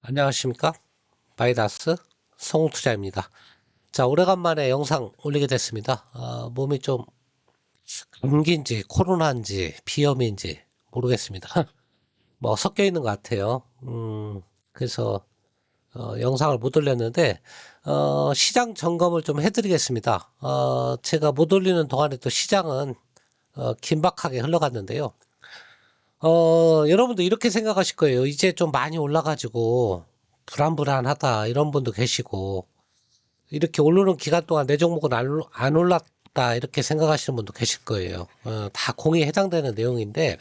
안녕하십니까? 마이다스 성투자입니다. 자, 오래간만에 영상 올리게 됐습니다. 몸이 좀 감기인지 코로나인지 비염인지 모르겠습니다. 뭐 섞여 있는 것 같아요. 그래서 영상을 못 올렸는데 시장 점검을 좀 해드리겠습니다. 제가 못 올리는 동안에 또 시장은 긴박하게 흘러갔는데요. 여러분도 이렇게 생각하실 거예요. 이제 좀 많이 올라가지고 불안불안하다 이런 분도 계시고 이렇게 오르는 기간 동안 내 종목은 안 올랐다 이렇게 생각하시는 분도 계실 거예요. 다 공에 해당되는 내용인데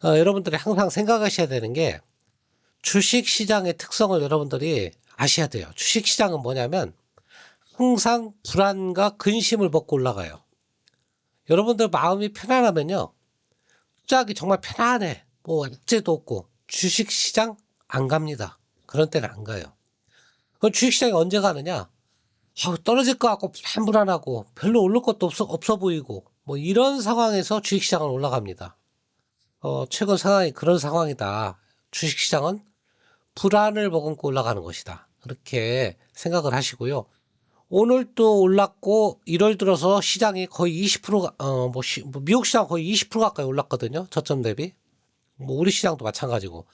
여러분들이 항상 생각하셔야 되는 게 주식 시장의 특성을 여러분들이 아셔야 돼요. 주식 시장은 뭐냐면 항상 불안과 근심을 먹고 올라가요. 여러분들 마음이 편안하면요. 투자하기 정말 편안해. 뭐 악재도 없고 주식 시장 안 갑니다. 그런 때는 안 가요. 그럼 주식 시장이 언제 가느냐? 떨어질 것 같고 불안불안하고 별로 오를 것도 없어 보이고 뭐 이런 상황에서 주식시장은 올라갑니다. 최근 상황이 그런 상황이다. 주식시장은 불안을 머금고 올라가는 것이다. 그렇게 생각을 하시고요. 오늘 또 올랐고 1월 들어서 시장이 거의 20%가 뭐 미국 시장 거의 20% 가까이 올랐거든요. 저점 대비. 뭐 우리 시장도 마찬가지고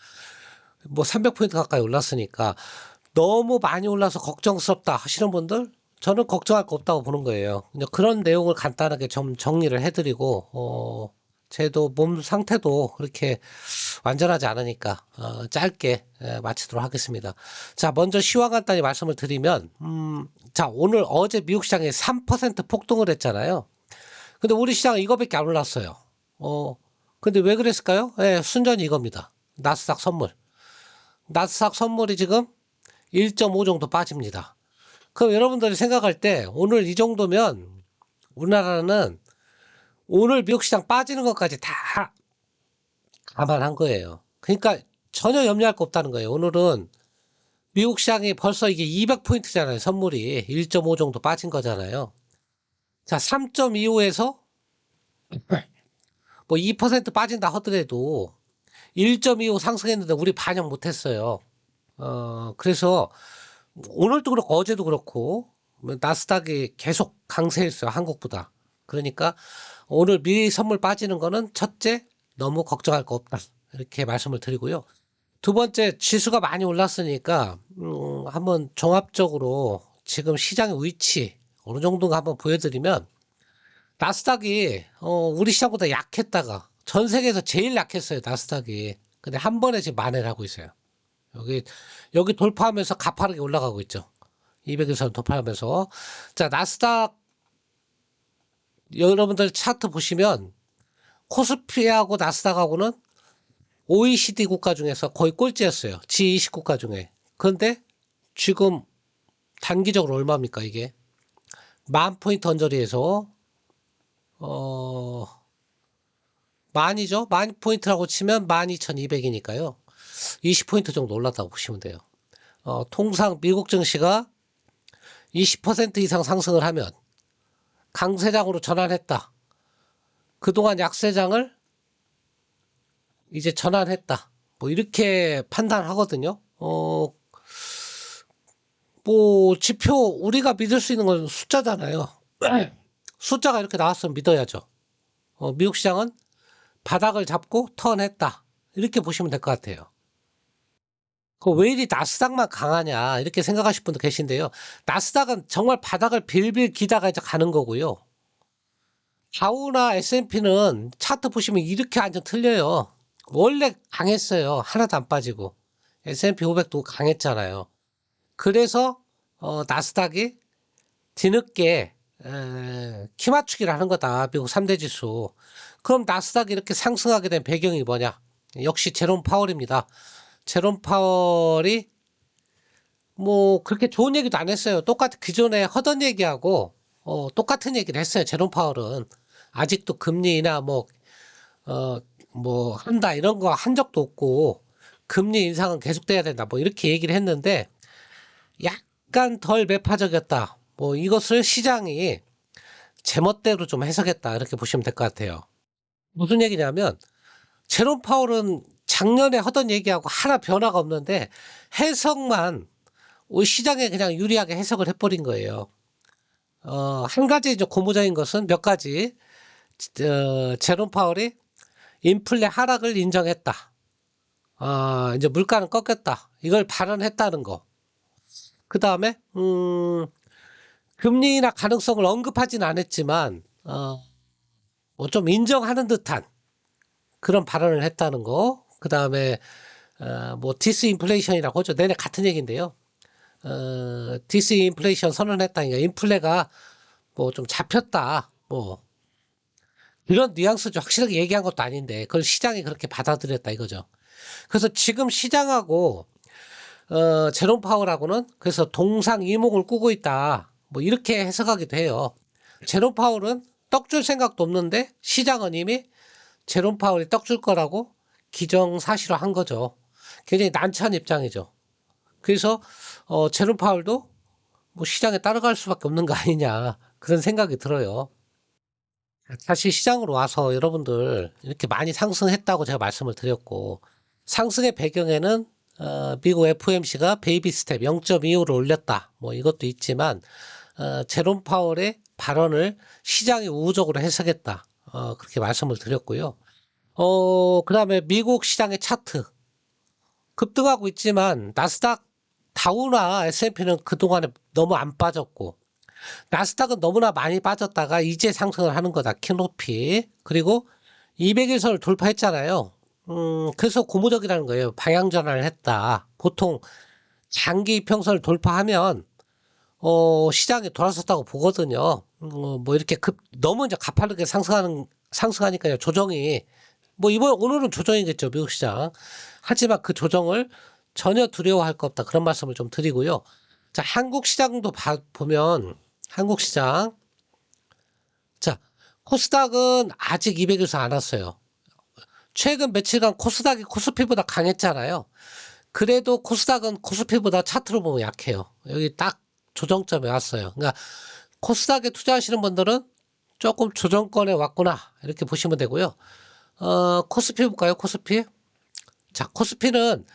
뭐 300포인트 가까이 올랐으니까 너무 많이 올라서 걱정스럽다 하시는 분들 저는 걱정할 거 없다고 보는 거예요. 그냥 그런 내용을 간단하게 좀 정리를 해드리고 제도 몸 상태도 그렇게 완전하지 않으니까 짧게 마치도록 하겠습니다. 자, 먼저 시황 간단히 말씀을 드리면 자, 오늘 어제 미국 시장에 3% 폭등을 했잖아요. 근데 우리 시장은 이거밖에 안 올랐어요. 근데 왜 그랬을까요? 순전히 이겁니다. 나스닥 선물. 나스닥 선물이 지금 1.5 정도 빠집니다. 그럼 여러분들이 생각할 때 오늘 이 정도면 우리나라는 오늘 미국 시장 빠지는 것까지 다 감안한 거예요. 그러니까 전혀 염려할 거 없다는 거예요. 오늘은 미국 시장이 벌써 이게 200포인트잖아요. 선물이 1.5 정도 빠진 거잖아요. 자, 3.25에서 뭐 2% 빠진다 하더라도 1.25 상승했는데 우리 반영 못했어요. 그래서 오늘도 그렇고 어제도 그렇고 나스닥이 계속 강세했어요. 한국보다. 그러니까 오늘 미 선물 빠지는 거는 첫째 너무 걱정할 거 없다. 이렇게 말씀을 드리고요. 두 번째 지수가 많이 올랐으니까 한번 종합적으로 지금 시장의 위치 어느 정도가 한번 보여드리면 나스닥이 우리 시장보다 약했다가 전 세계에서 제일 약했어요. 나스닥이. 근데 한 번에 지금 만회를 하고 있어요. 여기 돌파하면서 가파르게 올라가고 있죠. 200일선 돌파하면서. 자, 나스닥 여러분들 차트 보시면 코스피하고 나스닥하고는 OECD 국가 중에서 거의 꼴찌였어요. G20 국가 중에. 그런데 지금 단기적으로 얼마입니까, 이게? 10,000포인트 언저리에서 만이죠? 10,000포인트라고 치면 12,200이니까요. 20포인트 정도 올랐다고 보시면 돼요. 통상 미국 증시가 20% 이상 상승을 하면 강세장으로 전환했다. 그동안 약세장을 이제 전환했다. 뭐 이렇게 판단하거든요. 뭐 지표 우리가 믿을 수 있는 건 숫자잖아요. 숫자가 이렇게 나왔으면 믿어야죠. 미국 시장은 바닥을 잡고 턴했다. 이렇게 보시면 될 것 같아요. 왜 이리 나스닥만 강하냐 이렇게 생각하실 분도 계신데요. 나스닥은 정말 바닥을 빌빌 기다가 이제 가는 거고요. 다우나 S&P는 차트 보시면 이렇게 완전 틀려요. 원래 강했어요. 하나도 안 빠지고. S&P 500도 강했잖아요. 그래서 나스닥이 뒤늦게 키 맞추기를 하는 거다. 미국 3대 지수. 그럼 나스닥이 이렇게 상승하게 된 배경이 뭐냐? 역시 제롬 파월입니다. 제롬 파월이 뭐 그렇게 좋은 얘기도 안 했어요. 똑같이 기존에 하던 얘기하고 똑같은 얘기를 했어요. 제롬 파월은 아직도 금리나 뭐 한다 이런 거 한 적도 없고 금리 인상은 계속돼야 된다. 뭐 이렇게 얘기를 했는데 약간 덜 매파적이었다. 뭐 이것을 시장이 제멋대로 좀 해석했다. 이렇게 보시면 될 것 같아요. 무슨 얘기냐면 제롬 파월은 작년에 하던 얘기하고 하나 변화가 없는데 해석만 시장에 그냥 유리하게 해석을 해버린 거예요. 한 가지 이제 고무적인 것은 몇 가지, 제롬 파월이 인플레 하락을 인정했다. 이제 물가는 꺾였다. 이걸 발언했다는 거. 그 다음에, 금리 인하 가능성을 언급하진 않았지만, 뭐 좀 인정하는 듯한 그런 발언을 했다는 거. 그 다음에, 뭐, 디스인플레이션이라고 하죠. 내내 같은 얘기인데요. 디스인플레이션 선언했다니까 인플레가 뭐 좀 잡혔다. 뭐, 이런 뉘앙스죠. 확실하게 얘기한 것도 아닌데, 그걸 시장이 그렇게 받아들였다 이거죠. 그래서 지금 시장하고, 제롬 파월하고는 그래서 동상이목을 꾸고 있다. 뭐, 이렇게 해석하기도 해요. 제롬 파월은 떡 줄 생각도 없는데, 시장은 이미 제롬 파월이 떡 줄 거라고 기정사실화 한 거죠. 굉장히 난처한 입장이죠. 그래서, 제롬 파월도 뭐 시장에 따라갈 수밖에 없는 거 아니냐. 그런 생각이 들어요. 사실 시장으로 와서 여러분들 이렇게 많이 상승했다고 제가 말씀을 드렸고, 상승의 배경에는 미국 FOMC가 베이비 스텝 0.25를 올렸다. 뭐 이것도 있지만, 제롬 파월의 발언을 시장이 우호적으로 해석했다. 그렇게 말씀을 드렸고요. 그 다음에 미국 시장의 차트. 급등하고 있지만, 나스닥, 다우나 S&P는 그동안에 너무 안 빠졌고, 나스닥은 너무나 많이 빠졌다가 이제 상승을 하는 거다. 키 높이. 그리고 200일선을 돌파했잖아요. 그래서 고무적이라는 거예요. 방향 전환을 했다. 보통 장기 이평선을 돌파하면 시장이 돌아섰다고 보거든요. 뭐 이렇게 너무 이제 가파르게 상승하니까요. 조정이 뭐 오늘은 조정이겠죠. 미국 시장. 하지만 그 조정을 전혀 두려워할 거 없다. 그런 말씀을 좀 드리고요. 자, 한국 시장도 보면 한국 시장. 자, 코스닥은 아직 200에서 안 왔어요. 최근 며칠간 코스닥이 코스피보다 강했잖아요. 그래도 코스닥은 코스피보다 차트로 보면 약해요. 여기 딱 조정점에 왔어요. 그러니까 코스닥에 투자하시는 분들은 조금 조정권에 왔구나. 이렇게 보시면 되고요. 코스피 볼까요? 코스피. 자, 코스피는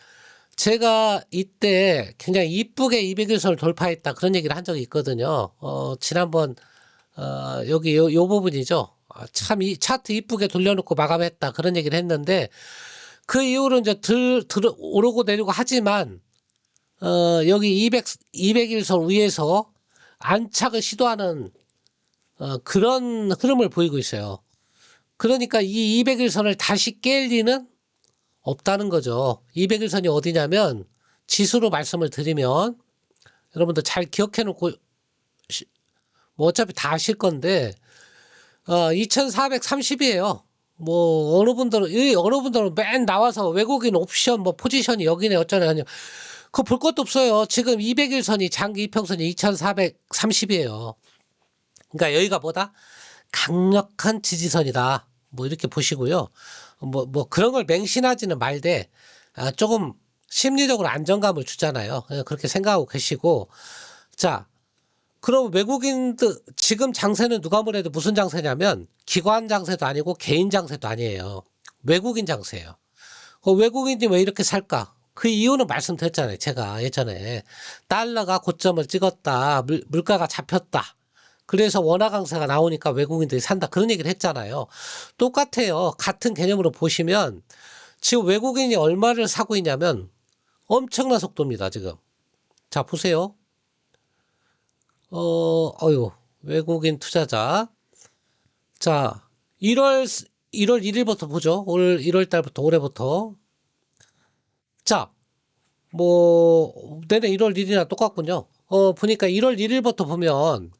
제가 이때 굉장히 이쁘게 200일선을 돌파했다. 그런 얘기를 한 적이 있거든요. 지난번, 여기 요 부분이죠. 참 이 차트 이쁘게 돌려놓고 마감했다. 그런 얘기를 했는데, 그 이후로 이제 오르고 내리고 하지만, 여기 200일선 위에서 안착을 시도하는, 그런 흐름을 보이고 있어요. 그러니까 이 200일선을 다시 깰 리는 없다는 거죠. 200일선이 어디냐면 지수로 말씀을 드리면 여러분들 잘 기억해 놓고 뭐 어차피 다 아실 건데 2430이에요. 뭐 어느 분들은 맨 나와서 외국인 옵션 뭐 포지션이 여기네 어쩌네 그거 볼 것도 없어요. 지금 200일선이 장기 이평선이 2430이에요. 그러니까 여기가 뭐다? 강력한 지지선이다. 뭐 이렇게 보시고요. 뭐 그런 걸 맹신하지는 말되 조금 심리적으로 안정감을 주잖아요. 그렇게 생각하고 계시고 자 그럼 외국인들 지금 장세는 누가 뭐래도 무슨 장세냐면 기관 장세도 아니고 개인 장세도 아니에요. 외국인 장세예요. 외국인이 왜 이렇게 살까? 그 이유는 말씀드렸잖아요. 제가 예전에 달러가 고점을 찍었다. 물가가 잡혔다. 그래서 원화 강세가 나오니까 외국인들이 산다. 그런 얘기를 했잖아요. 똑같아요. 같은 개념으로 보시면 지금 외국인이 얼마를 사고 있냐면 엄청난 속도입니다. 지금. 자, 보세요. 외국인 투자자. 자, 1월 1일부터 보죠. 올 1월 달부터, 올해부터. 자, 뭐, 내내 1월 1일이나 똑같군요. 보니까 1월 1일부터 보면,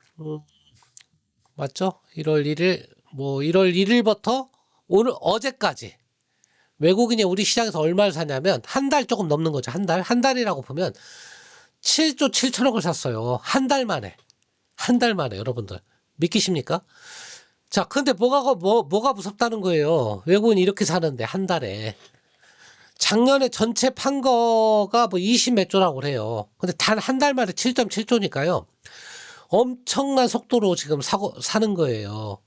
맞죠? 1월 1일, 뭐, 1월 1일부터 오늘, 어제까지. 외국인이 우리 시장에서 얼마를 사냐면, 한 달 조금 넘는 거죠. 한 달. 한 달이라고 보면, 7조 7천억을 샀어요. 한 달 만에. 한 달 만에, 여러분들. 믿기십니까? 자, 근데 뭐가 무섭다는 거예요. 외국인이 이렇게 사는데, 한 달에. 작년에 전체 판 거가 뭐 20 몇 조라고 그래요. 근데 단 한 달 만에 7.7조니까요. 엄청난 속도로 지금 사는 거예요.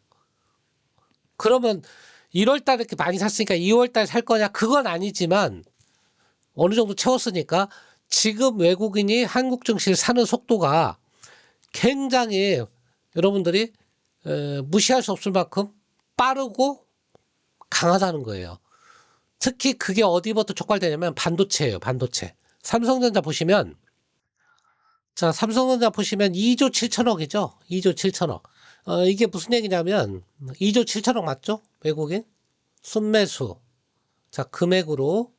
그러면 1월 달에 이렇게 많이 샀으니까 2월 달에 살 거냐? 그건 아니지만 어느 정도 채웠으니까 지금 외국인이 한국 증시를 사는 속도가 굉장히 여러분들이 무시할 수 없을 만큼 빠르고 강하다는 거예요. 특히 그게 어디부터 촉발되냐면 반도체예요. 반도체. 삼성전자 보시면 자, 삼성전자 보시면 2조 7천억이죠. 2조 7천억. 이게 무슨 얘기냐면 2조 7천억 맞죠? 외국인 순매수. 자, 금액으로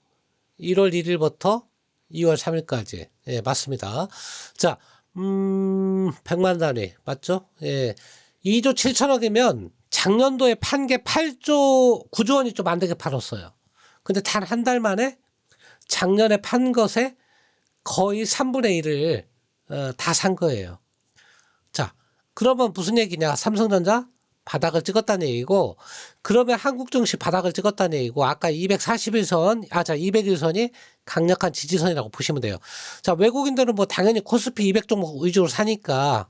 1월 1일부터 2월 3일까지. 예, 맞습니다. 자, 100만 단위. 맞죠? 예. 2조 7천억이면 작년도에 판 게 8조 9조 원이 좀 안 되게 팔았어요. 근데 단 한 달 만에 작년에 판 것에 거의 3분의 1을 다 산 거예요. 자, 그러면 무슨 얘기냐? 삼성전자 바닥을 찍었다는 얘기고, 그러면 한국 증시 바닥을 찍었다는 얘기고, 아까 241선, 자, 201선이 강력한 지지선이라고 보시면 돼요. 자, 외국인들은 뭐 당연히 코스피 200 종목 위주로 사니까,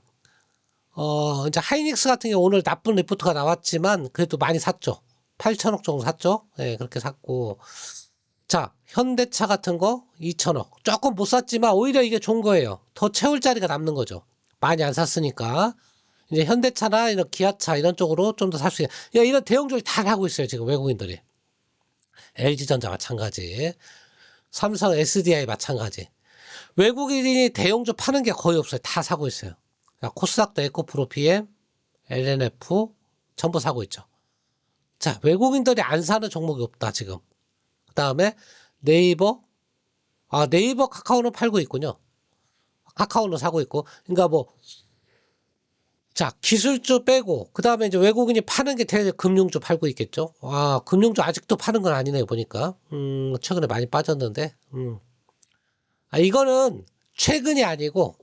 이제 하이닉스 같은 경우 오늘 나쁜 리포트가 나왔지만, 그래도 많이 샀죠. 8천억 정도 샀죠. 예, 그렇게 샀고. 자, 현대차 같은 거 2천억. 조금 못 샀지만 오히려 이게 좋은 거예요. 더 채울 자리가 남는 거죠. 많이 안 샀으니까. 이제 현대차나 이런 기아차 이런 쪽으로 좀 더 살 수 있는. 야, 이런 대형주를 다 하고 있어요. 지금 외국인들이. LG전자 마찬가지. 삼성 SDI 마찬가지. 외국인이 대형주 파는 게 거의 없어요. 다 사고 있어요. 코스닥도 에코프로 PM, LNF 전부 사고 있죠. 자, 외국인들이 안 사는 종목이 없다, 지금. 그 다음에 네이버, 네이버 카카오는 팔고 있군요. 카카오는 사고 있고. 그러니까 뭐, 자, 기술주 빼고, 그 다음에 이제 외국인이 파는 게 대략 금융주 팔고 있겠죠. 금융주 아직도 파는 건 아니네요, 보니까. 최근에 많이 빠졌는데. 이거는 최근이 아니고,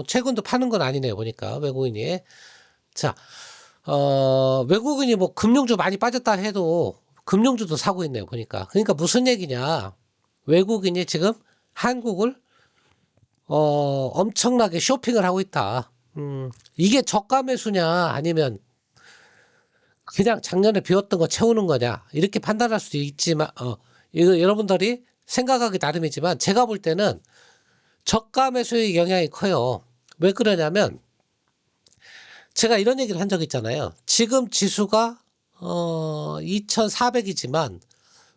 최근도 파는 건 아니네요, 보니까, 외국인이. 자, 외국인이 뭐 금융주 많이 빠졌다 해도 금융주도 사고 있네요, 보니까. 그러니까 무슨 얘기냐. 외국인이 지금 한국을, 엄청나게 쇼핑을 하고 있다. 이게 저가 매수냐, 아니면 그냥 작년에 비웠던 거 채우는 거냐, 이렇게 판단할 수도 있지만, 이거 여러분들이 생각하기 나름이지만, 제가 볼 때는 저가 매수의 영향이 커요. 왜 그러냐면, 제가 이런 얘기를 한 적 있잖아요. 지금 지수가 2400이지만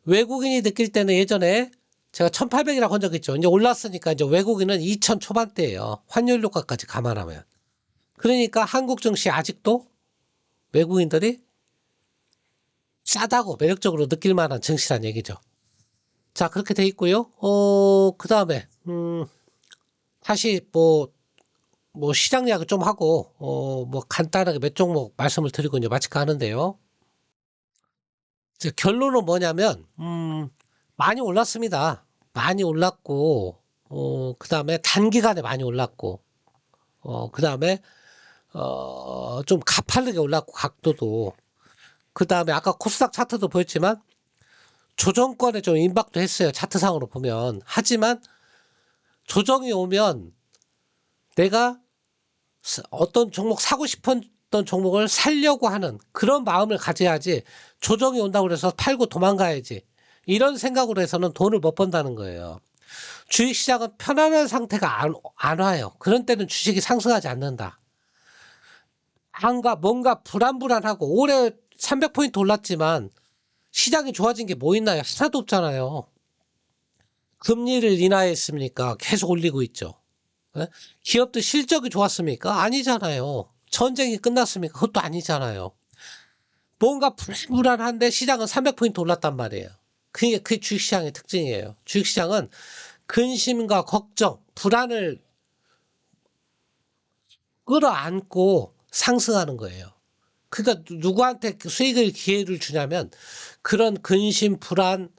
외국인이 느낄 때는 예전에 제가 1800이라고 한 적 있죠. 이제 올랐으니까 이제 외국인은 2000 초반대예요. 환율 효과까지 감안하면. 그러니까 한국 증시 아직도 외국인들이 싸다고 매력적으로 느낄 만한 증시란 얘기죠. 자, 그렇게 돼 있고요. 그 다음에 다시 뭐 시장 이야기 좀 하고 뭐 간단하게 몇 종목 말씀을 드리고 이제 마칠까 하는데요. 이제 결론은 뭐냐면 많이 올랐습니다. 많이 올랐고 그다음에 단기간에 많이 올랐고 그다음에 좀 가파르게 올랐고 각도도, 그다음에 아까 코스닥 차트도 보였지만 조정권에 좀 임박도 했어요. 차트상으로 보면. 하지만 조정이 오면 내가 어떤 종목 사고 싶었던 종목을 살려고 하는 그런 마음을 가져야지, 조정이 온다고 해서 팔고 도망가야지 이런 생각으로 해서는 돈을 못 번다는 거예요. 주식시장은 편안한 상태가 안 와요. 그런 때는 주식이 상승하지 않는다. 뭔가 불안불안하고, 올해 300포인트 올랐지만 시장이 좋아진 게 뭐 있나요? 하나도 없잖아요. 금리를 인하했습니까? 계속 올리고 있죠. 예? 기업들 실적이 좋았습니까? 아니잖아요. 전쟁이 끝났습니까? 그것도 아니잖아요. 뭔가 불안한데 시장은 300포인트 올랐단 말이에요. 그게 주식시장의 특징이에요. 주식시장은 근심과 걱정, 불안을 끌어안고 상승하는 거예요. 그러니까 누구한테 수익을 기회를 주냐면 그런 근심, 불안,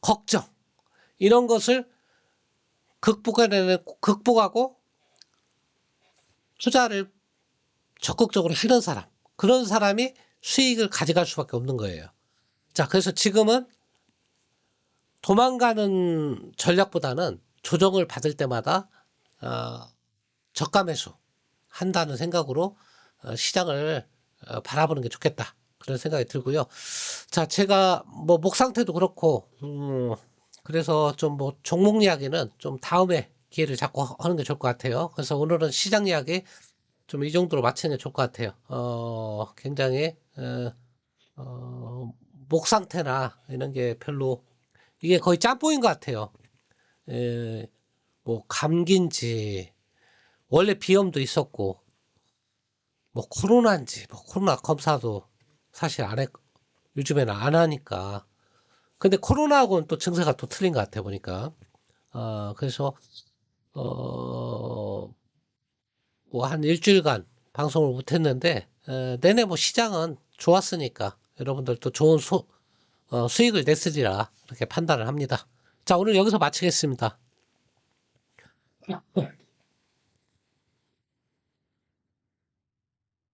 걱정 이런 것을 극복하고 투자를 적극적으로 하는 사람, 그런 사람이 수익을 가져갈 수밖에 없는 거예요. 자, 그래서 지금은 도망가는 전략보다는 조정을 받을 때마다 저가 매수 한다는 생각으로 시장을 바라보는 게 좋겠다. 그런 생각이 들고요. 자, 제가 뭐 목 상태도 그렇고, 그래서 좀 뭐 종목 이야기는 좀 다음에 기회를 잡고 하는 게 좋을 것 같아요. 그래서 오늘은 시장 이야기 좀 이 정도로 마치는 게 좋을 것 같아요. 굉장히, 어, 목 상태나 이런 게 별로, 이게 거의 짬뽕인 것 같아요. 에, 뭐 감기인지, 원래 비염도 있었고, 뭐 코로나인지, 뭐 코로나 검사도 사실 안 했, 요즘에는 안 하니까. 근데 코로나하고는 또 증세가 또 틀린 것 같아 보니까. 그래서 뭐 한 일주일간 방송을 못 했는데 내내 뭐 시장은 좋았으니까 여러분들도 좋은 수익을 냈으리라 이렇게 판단을 합니다. 자, 오늘 여기서 마치겠습니다.